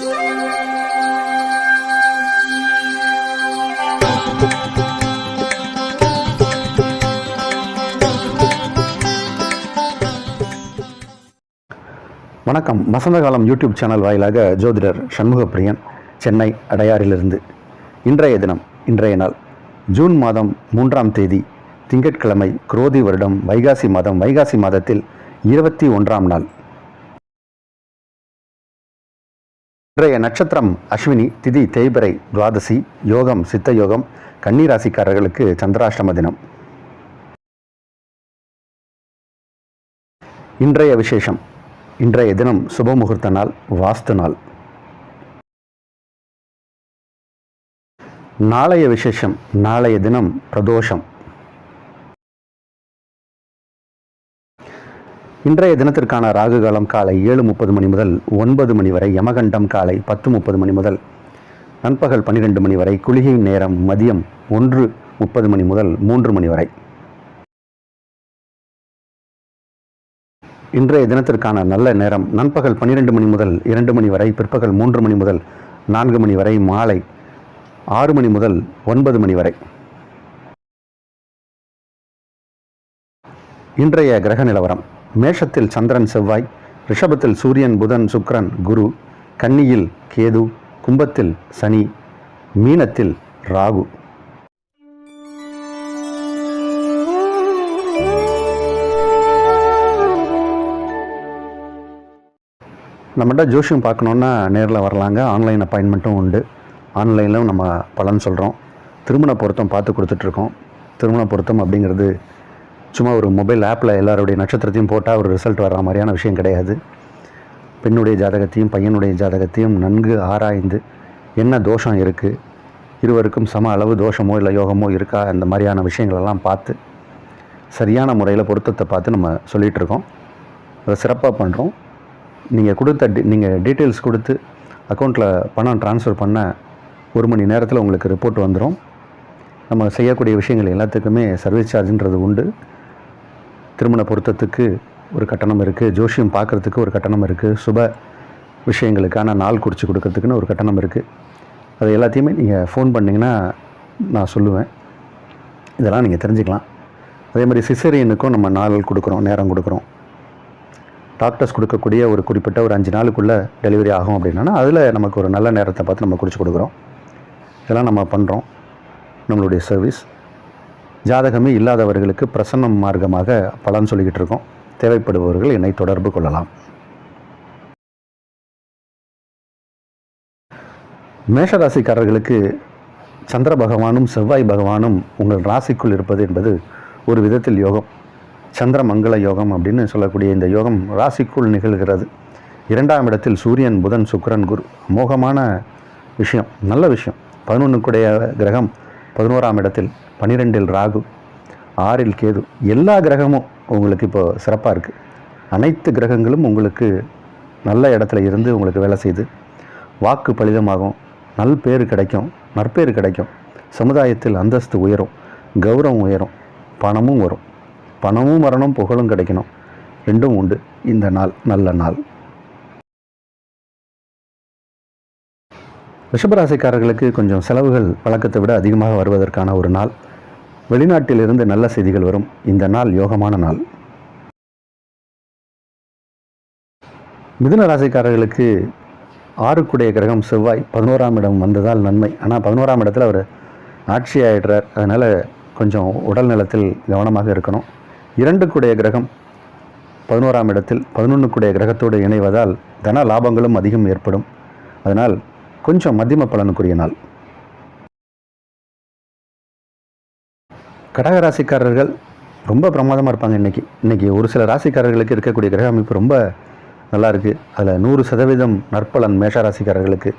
வணக்கம். வசந்தகாலம் YouTube channel வாயிலாக ஜோதிடர் சண்முகப்பிரியன், சென்னை அடையாறிலிருந்து. இன்றைய நாள் ஜூன் மாதம் 3ஆம் தேதி திங்கட்கிழமை, குரோதி வருடம் வைகாசி மாதம். வைகாசி மாதத்தில் 21ஆம் நாள். இன்றைய நட்சத்திரம் அஸ்வினி, திதி தேய்பிறை, துவாதசி, யோகம் சித்த யோகம். கன்னி ராசிக்காரர்களுக்கு சந்திராஷ்டம தினம். இன்றைய விசேஷம்: இன்றைய தினம் சுபமுகூர்த்த நாள், வாஸ்து நாள். நாளைய விசேஷம்: நாளைய தினம் பிரதோஷம். இன்றைய தினத்திற்கான ராகு காலம் காலை 7:30 மணி முதல் 9 மணி வரை, யமகண்டம் காலை 10:30 மணி முதல் நண்பகல் 12 மணி வரை, குளிகை நேரம் மதியம் 1:30 மணி முதல் 3 மணி வரை. இன்றைய தினத்திற்கான நல்ல நேரம் நண்பகல் 12 மணி முதல் 2 மணி வரை, பிற்பகல் 3 மணி முதல் 4 மணி வரை, மாலை 6 மணி முதல் 9 மணி வரை. இன்றைய கிரக நிலவரம்: மேஷத்தில் சந்திரன் செவ்வாய், ரிஷபத்தில் சூரியன் புதன் சுக்கிரன் குரு, கன்னியில் கேது, கும்பத்தில் சனி, மீனத்தில் ராகு. நம்மகிட்ட ஜோஷியம் பார்க்கணுன்னா நேரில் வரலாங்க. ஆன்லைன் அப்பாயின்மெண்ட்டும் உண்டு. ஆன்லைனில் நம்ம பலன் சொல்கிறோம். திருமண பொருத்தம் பார்த்து கொடுத்துட்ருக்கோம். திருமண பொருத்தம் அப்படிங்கிறது சும்மா ஒரு மொபைல் ஆப்பில் எல்லாருடைய நட்சத்திரத்தையும் போட்டால் ஒரு ரிசல்ட் வர்ற மாதிரியான விஷயம் கிடையாது. பெண்ணுடைய ஜாதகத்தையும் பையனுடைய ஜாதகத்தையும் நன்கு ஆராய்ந்து என்ன தோஷம் இருக்குது, இருவருக்கும் சம அளவு தோஷமோ இல்லை யோகமோ இருக்கா, அந்த மாதிரியான விஷயங்களெல்லாம் பார்த்து சரியான முறையில் பொருத்தத்தை பார்த்து நம்ம சொல்லிகிட்ருக்கோம். அதை சிறப்பாக பண்ணுறோம். நீங்கள் டீட்டெயில்ஸ் கொடுத்து அக்கௌண்ட்டில் பணம் ட்ரான்ஸ்ஃபர் பண்ண 1 மணி நேரத்தில் உங்களுக்கு ரிப்போர்ட் வந்துடும். நம்ம செய்யக்கூடிய விஷயங்கள் எல்லாத்துக்குமே சர்வீஸ் சார்ஜுன்றது உண்டு. திருமண பொருத்தத்துக்கு ஒரு கட்டணம் இருக்குது, ஜோஷியம் பார்க்குறதுக்கு ஒரு கட்டணம் இருக்குது, சுப விஷயங்களுக்கான நாள் குறித்து கொடுக்கறதுக்குன்னு ஒரு கட்டணம் இருக்குது. அது எல்லாத்தையுமே நீங்கள் ஃபோன் பண்ணிங்கன்னா நான் சொல்லுவேன். இதெல்லாம் நீங்கள் தெரிஞ்சுக்கலாம். அதே மாதிரி சிசேரியனுக்கும் நம்ம நாள் கொடுக்குறோம், நேரம் கொடுக்குறோம். டாக்டர்ஸ் கொடுக்கக்கூடிய ஒரு குறிப்பிட்ட ஒரு 5 நாளுக்குள்ளே டெலிவரி ஆகும் அப்படின்னா அதில் நமக்கு ஒரு நல்ல நேரத்தை பார்த்து நம்ம குறித்து கொடுக்குறோம். இதெல்லாம் நம்ம பண்ணுறோம். நம்மளுடைய சர்வீஸ். ஜாதகமே இல்லாதவர்களுக்கு பிரசன்னம் மார்க்கமாக பலன் சொல்லிக்கிட்டு இருக்கோம். தேவைப்படுபவர்கள் என்னை தொடர்பு கொள்ளலாம். மேஷராசிக்காரர்களுக்கு சந்திர பகவானும் செவ்வாய் பகவானும் உங்கள் ராசிக்குள் இருப்பது என்பது ஒரு விதத்தில் யோகம். சந்திர மங்கள யோகம் அப்படின்னு சொல்லக்கூடிய இந்த யோகம் ராசிக்குள் நிகழ்கிறது. 2ஆம் இடத்தில் சூரியன் புதன் சுக்கிரன் குரு. அமோகமான விஷயம், நல்ல விஷயம். 11க்குடைய கிரகம் 11ஆம் இடத்தில், 12இல் ராகு, 6இல் கேது. எல்லா கிரகமும் உங்களுக்கு இப்போ சிறப்பாக இருக்குது. அனைத்து கிரகங்களும் உங்களுக்கு நல்ல இடத்துல இருந்து உங்களுக்கு வேலை செய்து வாக்கு பலிதமாகும், நற்பேறு கிடைக்கும், நற்பேறு கிடைக்கும். சமுதாயத்தில் அந்தஸ்து உயரும், கௌரவம் உயரும், பணமும் வரும். பணமும் வரணும், புகழும் கிடைக்கணும், ரெண்டும் உண்டு. இந்த நாள் நல்ல நாள். ரிஷபராசிக்காரர்களுக்கு கொஞ்சம் செலவுகள் வழக்கத்தை விட அதிகமாக வருவதற்கான ஒரு நாள். வெளிநாட்டிலிருந்து நல்ல செய்திகள் வரும். இந்த நாள் யோகமான நாள். மிதுன ராசிக்காரர்களுக்கு 6க்குடைய கிரகம் செவ்வாய் 11ஆம் இடம் வந்ததால் நன்மை. ஆனால் 11ஆம் இடத்துல அவர் ஆட்சி ஆகிடுறார். அதனால் கொஞ்சம் உடல் நலத்தில் கவனமாக இருக்கணும். 2க்குடைய கிரகம் 11ஆம் இடத்தில் 11க்குடைய கிரகத்தோடு இணைவதால் தன லாபங்களும் அதிகம் ஏற்படும். அதனால் கொஞ்சம் மத்தியம பலனுக்குரிய நாள். கடக ராசிக்காரர்கள் ரொம்ப பிரமாதமாக இருப்பாங்க. இன்றைக்கி ஒரு சில ராசிக்காரர்களுக்கு இருக்கக்கூடிய கிரக அமைப்பு ரொம்ப நல்லா இருக்குது. அதில் 100% நற்பலன் மேஷராசிக்காரர்களுக்கு,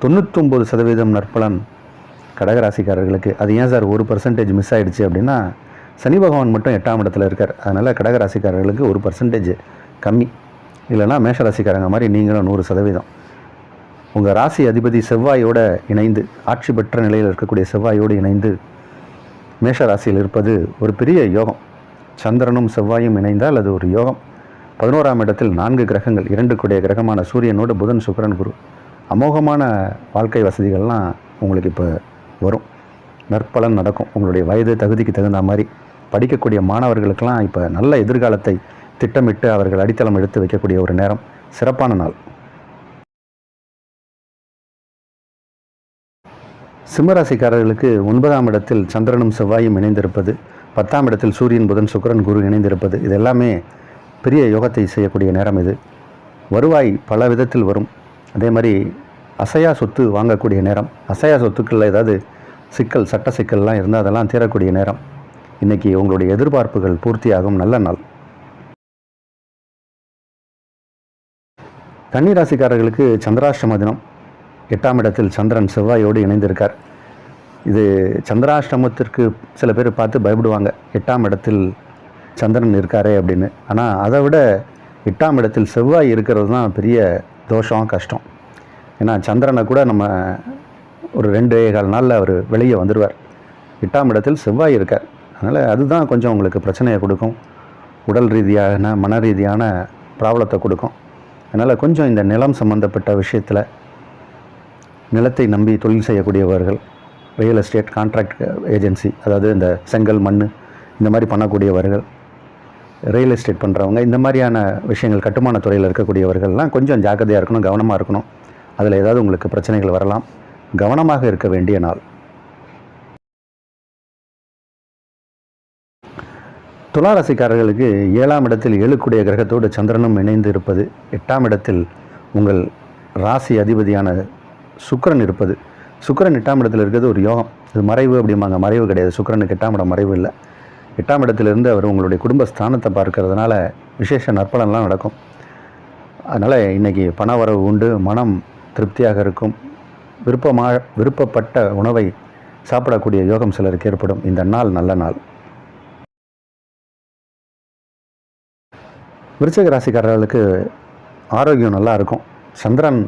99% நற்பலன் கடகராசிக்காரர்களுக்கு. அது ஏன் சார் 1% மிஸ் ஆகிடுச்சு அப்படின்னா, சனி பகவான் மட்டும் 8ஆம் இடத்துல இருக்கார். அதனால் கடகராசிக்காரர்களுக்கு 1% கம்மி. இல்லைனா மேஷராசிக்காரங்க மாதிரி நீங்களும் 100%. உங்கள் ராசி அதிபதி செவ்வாயோடு இணைந்து, ஆட்சி பெற்ற நிலையில் இருக்கக்கூடிய செவ்வாயோடு இணைந்து மேஷராசியில் இருப்பது ஒரு பெரிய யோகம். சந்திரனும் செவ்வாயும் இணைந்தால் அது ஒரு யோகம். 11ஆம் இடத்தில் 4 கிரகங்கள், 2க்குடைய கிரகமான சூரியனோடு புதன் சுக்கிரன் குரு, அமோகமான வாழ்க்கை வசதிகள்லாம் உங்களுக்கு இப்போ வரும். நற்பலன் நடக்கும். உங்களுடைய வயது தகுதிக்கு தகுந்த மாதிரி படிக்கக்கூடிய மாணவர்களுக்கெல்லாம் இப்போ நல்ல எதிர்காலத்தை திட்டமிட்டு அவர்கள் அடித்தளம் எடுத்து வைக்கக்கூடிய ஒரு நேரம், சிறப்பான நாள். சிம்மராசிக்காரர்களுக்கு 9ஆம் இடத்தில் சந்திரனும் செவ்வாயும் இணைந்திருப்பது, 10ஆம் இடத்தில் சூரியன் புதன் சுக்கிரன் குரு இணைந்திருப்பது, இது எல்லாமே பெரிய யோகத்தை செய்யக்கூடிய நேரம். இது வருவாய் பல விதத்தில் வரும். அதே மாதிரி அசையா சொத்து வாங்கக்கூடிய நேரம். அசையா சொத்துக்களில் ஏதாவது சிக்கல், சட்ட சிக்கல்லாம் இருந்தால் அதெல்லாம் தீரக்கூடிய நேரம். இன்றைக்கி உங்களுடைய எதிர்பார்ப்புகள் பூர்த்தியாகும் நல்ல நாள். கன்னிராசிக்காரர்களுக்கு சந்திராஷ்டம தினம். 8ஆம் இடத்தில் சந்திரன் செவ்வாயோடு இணைந்திருக்கார். இது சந்திராஷ்டமத்திற்கு சில பேர் பார்த்து பயப்படுவாங்க, 8ஆம் இடத்தில் சந்திரன் இருக்காரே அப்படின்னு. ஆனால் அதை விட 8ஆம் இடத்தில் செவ்வாய் இருக்கிறது தான் பெரிய தோஷம், கஷ்டம். ஏன்னா சந்திரனை கூட நம்ம ஒரு 2.25 நாளில் அவர் வெளியே வந்துடுவார். 8ஆம் இடத்தில் செவ்வாய் இருக்கார். அதனால் அதுதான் கொஞ்சம் உங்களுக்கு பிரச்சனையை கொடுக்கும். உடல் ரீதியான மன ரீதியான ப்ராப்ளத்தை கொடுக்கும். அதனால் கொஞ்சம் இந்த நிலம் சம்மந்தப்பட்ட விஷயத்தில், நிலத்தை நம்பி தொழில் செய்யக்கூடியவர்கள், ரியல் எஸ்டேட் கான்ட்ராக்ட் ஏஜென்சி, அதாவது இந்த செங்கல் மண் இந்த மாதிரி பண்ணக்கூடியவர்கள், ரியல் எஸ்டேட் பண்ணுறவங்க, இந்த மாதிரியான விஷயங்கள் கட்டுமான துறையில் இருக்கக்கூடியவர்கள்லாம் கொஞ்சம் ஜாக்கிரதையாக இருக்கணும், கவனமாக இருக்கணும். அதில் ஏதாவது உங்களுக்கு பிரச்சனைகள் வரலாம். கவனமாக இருக்க வேண்டிய நாள். துளாராசிக்காரர்களுக்கு 7ஆம் இடத்தில் 7 கிரகத்தோடு சந்திரனும் இணைந்து இருப்பது, 8ஆம் இடத்தில் உங்கள் ராசி அதிபதியான சுக்கிரன் இருப்பது. சுக்கிரன் 8ஆம் இடத்தில் இருக்கிறது ஒரு யோகம். இது மறைவு அப்படிம்பாங்க, மறைவு கிடையாது. சுக்கிரனுக்கு 8ஆம் இடம் மறைவு இல்லை. 8ஆம் இடத்திலிருந்து அவர் உங்களுடைய குடும்ப ஸ்தானத்தை பார்க்கறதுனால விசேஷ நற்பலன்லாம் நடக்கும். அதனால் இன்றைக்கி பண வரவு உண்டு, மனம் திருப்தியாக இருக்கும். விருப்பப்பட்ட உணவை சாப்பிடக்கூடிய யோகம் சிலருக்கு ஏற்படும். இந்த நாள் நல்ல நாள். விருச்சிக ராசிக்காரர்களுக்கு ஆரோக்கியம் நல்லா இருக்கும். சந்திரன்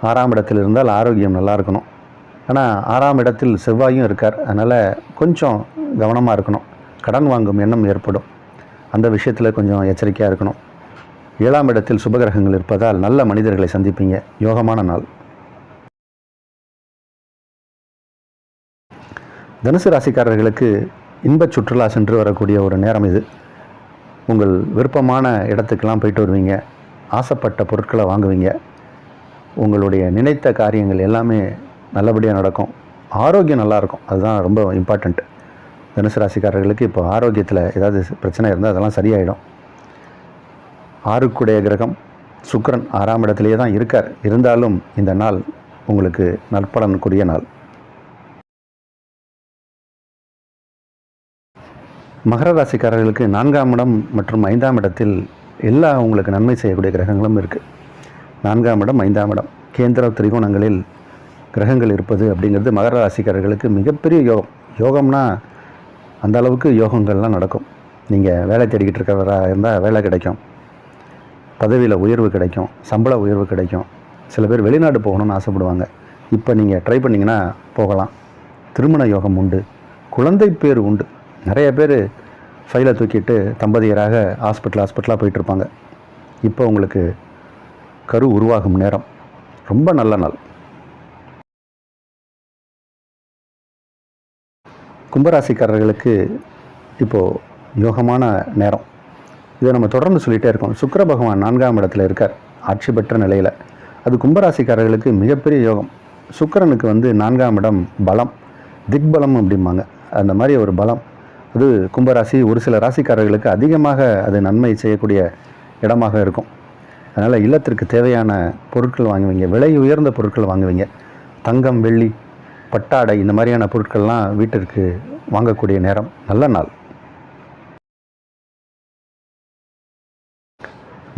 6ஆம் இடத்தில் இருந்தால் ஆரோக்கியம் நல்லா இருக்கணும். ஆனால் 6ஆம் இடத்தில் செவ்வாயும் இருக்கார். அதனால் கொஞ்சம் கவனமாக இருக்கணும். கடன் வாங்கும் எண்ணம் ஏற்படும். அந்த விஷயத்தில் கொஞ்சம் எச்சரிக்கையாக இருக்கணும். 7ஆம் இடத்தில் சுபகிரகங்கள் இருப்பதால் நல்ல மனிதர்களை சந்திப்பீங்க. யோகமான நாள். தனுசு ராசிக்காரர்களுக்கு இன்பச் சுற்றுலா சென்று வரக்கூடிய ஒரு நேரம் இது. உங்கள் விருப்பமான இடத்துக்கெல்லாம் போயிட்டு வருவீங்க. ஆசைப்பட்ட பொருட்களை வாங்குவீங்க. உங்களுடைய நினைத்த காரியங்கள் எல்லாமே நல்லபடியாக நடக்கும். ஆரோக்கியம் நல்லாயிருக்கும். அதுதான் ரொம்ப இம்பார்ட்டண்ட். தனுசு ராசிக்காரர்களுக்கு இப்போ ஆரோக்கியத்தில் ஏதாவது பிரச்சனை இருந்தால் அதெல்லாம் சரியாயிடும். 6க்குடைய கிரகம் சுக்கிரன் 6ஆம் இடத்துலையே தான் இருக்கார். இருந்தாலும் இந்த நாள் உங்களுக்கு நற்பலனுக்குரிய நாள். மகர ராசிக்காரர்களுக்கு 4ஆம் இடம் மற்றும் 5ஆம் இடத்தில் எல்லா உங்களுக்கு நன்மை செய்யக்கூடிய கிரகங்களும் இருக்குது. 4ஆம் இடம் 5ஆம் இடம் கேந்திர திரிகோணங்களில் கிரகங்கள் இருப்பது அப்படிங்கிறது மகர ராசிக்காரர்களுக்கு மிகப்பெரிய யோகம். யோகம்னா அந்த அளவுக்கு யோகங்கள்லாம் நடக்கும். நீங்கள் வேலை தேடிக்கிட்டு இருக்கிறவராக இருந்தால் வேலை கிடைக்கும், பதவியில் உயர்வு கிடைக்கும், சம்பள உயர்வு கிடைக்கும். சில பேர் வெளிநாடு போகணும்னு ஆசைப்படுவாங்க. இப்போ நீங்கள் ட்ரை பண்ணிங்கன்னா போகலாம். திருமண யோகம் உண்டு. குழந்தை பேர் உண்டு. நிறைய பேர் ஃபைலை தூக்கிட்டு தம்பதியராக ஹாஸ்பிட்டலாக போயிட்டுருப்பாங்க. இப்போ உங்களுக்கு கரு உருவாகும் நேரம். ரொம்ப நல்ல நாள். கும்பராசிக்காரர்களுக்கு இப்போது யோகமான நேரம். இதை நம்ம தொடர்ந்து சொல்லிகிட்டே இருக்கோம். சுக்கிர பகவான் 4ஆம் இடத்துல இருக்கார், ஆட்சி பெற்ற நிலையில். அது கும்பராசிக்காரர்களுக்கு மிகப்பெரிய யோகம். சுக்கிரனுக்கு 4ஆம் இடம் பலம், திக்பலம் அப்படிம்பாங்க. அந்த மாதிரி ஒரு பலம் அது கும்பராசி ஒரு சில ராசிக்காரர்களுக்கு அதிகமாக அது நன்மை செய்யக்கூடிய இடமாக இருக்கும். அதனால் இல்லத்திற்கு தேவையான பொருட்கள் வாங்குவீங்க. விலை உயர்ந்த பொருட்கள் வாங்குவீங்க. தங்கம், வெள்ளி, பட்டாடை இந்த மாதிரியான பொருட்கள்லாம் வீட்டிற்கு வாங்கக்கூடிய நேரம். நல்ல நாள்.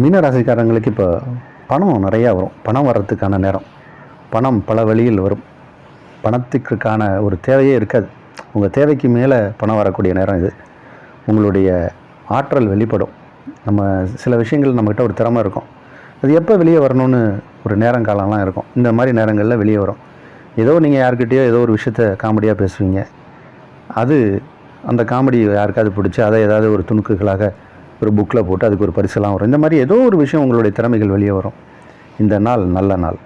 மீன ராசிக்காரங்களுக்கு இப்போ பணம் நிறையா வரும். பணம் வர்றதுக்கான நேரம். பணம் பல வழியில் வரும். பணத்துக்கான ஒரு தேவையே இருக்காது. உங்கள் தேவைக்கு மேலே பணம் வரக்கூடிய நேரம் இது. உங்களுடைய ஆற்றல் வெளிப்படும். நம்ம சில விஷயங்கள் நம்மக்கிட்ட ஒரு திறமை இருக்கும். அது எப்போ வெளியே வரணும்னு ஒரு நேரம் காலம்லாம் இருக்கும். இந்த மாதிரி நேரங்களில் வெளியே வரும். ஏதோ நீங்கள் யார்கிட்டயோ ஏதோ ஒரு விஷயத்த காமெடியாக பேசுவீங்க. அது அந்த காமெடி யாருக்காவது பிடிச்சி அதை ஏதாவது ஒரு துணுக்குகளாக ஒரு புக்கில் போட்டு அதுக்கு ஒரு பரிசெல்லாம் வரும். இந்த மாதிரி ஏதோ ஒரு விஷயம் உங்களுடைய திறமைகள் வெளியே வரும். இந்த நாள் நல்ல நாள்.